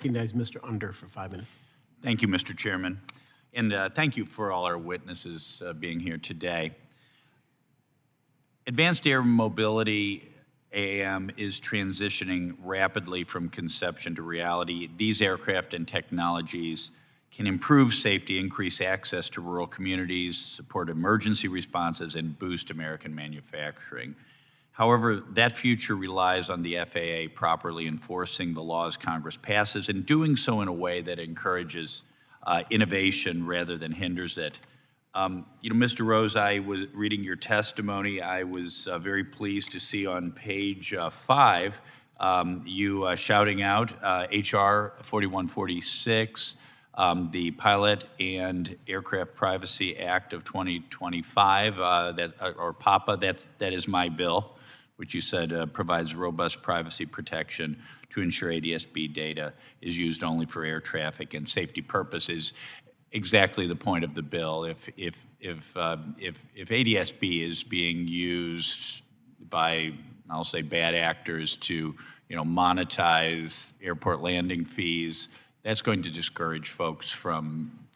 Recognize Mr. Under for 5 minutes. Thank you, Mr. Chairman. And thank you for all our witnesses being here today. Advanced Air Mobility, AAM, is transitioning rapidly from conception to reality. These aircraft and technologies can improve safety, increase access to rural communities, support emergency responses, and boost American manufacturing. However, that future relies on the FAA properly enforcing the laws Congress passes and doing so in a way that encourages innovation rather than hinders it. Mr. Rose, I was reading your testimony. I was very pleased to see on page 5 you shouting out H.R. 4146, the Pilot and Aircraft Privacy Act of 2025, or PAPA. That is my bill, which you said provides robust privacy protection to ensure ADS-B data is used only for air traffic and safety purposes. Exactly the point of the bill. If ADS-B is being used by, I'll say, bad actors to, monetize airport landing fees, that's going to discourage folks from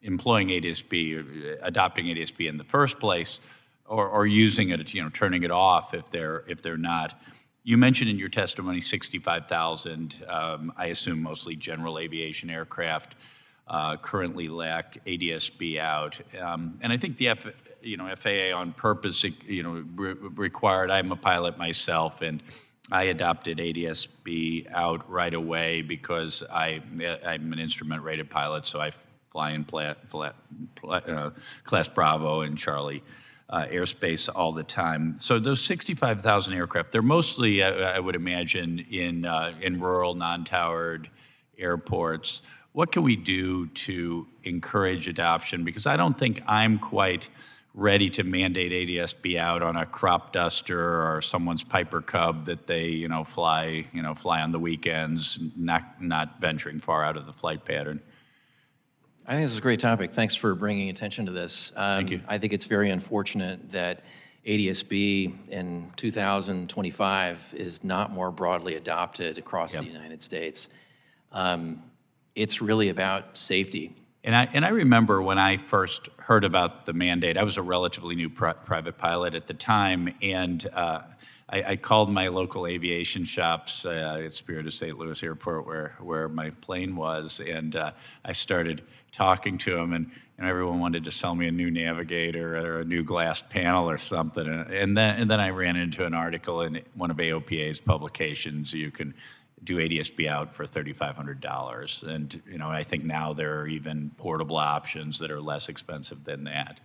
employing ADS-B, adopting ADS-B in the first place, or using it, turning it off if they're not. You mentioned in your testimony 65,000, I assume mostly general aviation aircraft, currently lack ADS-B out, and I think the FAA on purpose, required. I'm a pilot myself, and I adopted ADS-B out right away because I'm an instrument-rated pilot, so I fly in Class Bravo and Charlie airspace all the time. So those 65,000 aircraft, they're mostly, I would imagine, in rural, non-towered airports. What can we do to encourage adoption? Because I don't think I'm quite ready to mandate ADS-B out on a crop duster or someone's Piper Cub that they, fly on the weekends, not venturing far out of the flight pattern. I think this is a great topic. Thanks for bringing attention to this. Thank you. I think it's very unfortunate that ADS-B in 2025 is not more broadly adopted across the United States. It's really about safety. And I remember when I first heard about the mandate, I was a relatively new private pilot at the time, and I called my local aviation shops at Spirit of St. Louis Airport where my plane was, and I started talking to them, and everyone wanted to sell me a new Navigator or a new glass panel or something. And then I ran into an article in one of AOPA's publications. You can do ADS-B out for $3,500, and I think now there are even portable options that are less expensive than that.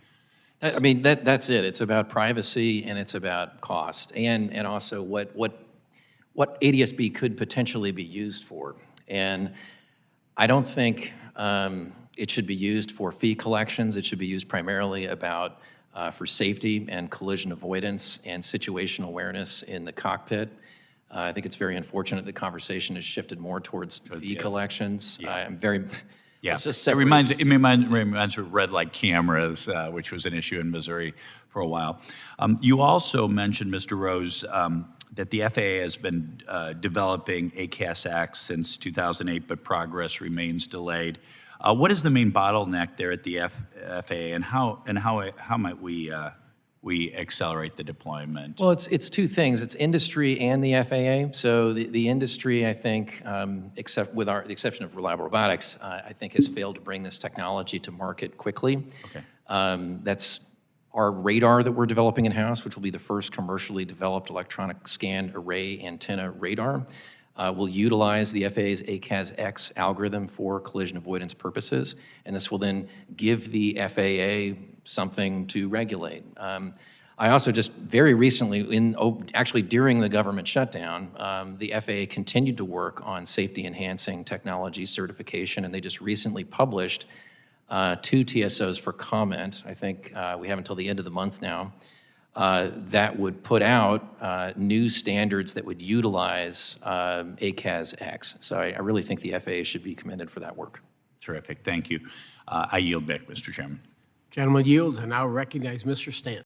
I mean, that's it. It's about privacy and it's about cost, and also what ADS-B could potentially be used for. And I don't think it should be used for fee collections. It should be used primarily for safety and collision avoidance and situational awareness in the cockpit. I think it's very unfortunate the conversation has shifted more towards fee collections. I'm very. Yeah, it reminds me of red light cameras, which was an issue in Missouri for a while. You also mentioned, Mr. Rose, that the FAA has been developing ACAS-X since 2008, but progress remains delayed. What is the main bottleneck there at the FAA, and how might we accelerate the deployment? Well, it's two things. It's industry and the FAA. So the industry, I think, except with the exception of Reliable Robotics, I think has failed to bring this technology to market quickly. Okay. That's our radar that we're developing in-house, which will be the first commercially developed electronic scanned array antenna radar. Will utilize the FAA's ACAS-X algorithm for collision avoidance purposes, and this will then give the FAA something to regulate. I also just very recently, actually during the government shutdown, the FAA continued to work on safety-enhancing technology certification, and they just recently published 2 TSOs for comment. I think we have until the end of the month now. That would put out new standards that would utilize ACAS-X. So I really think the FAA should be commended for that work. Terrific, thank you. I yield back, Mr. Chairman. Gentleman yields, and now recognize Mr. Stanton.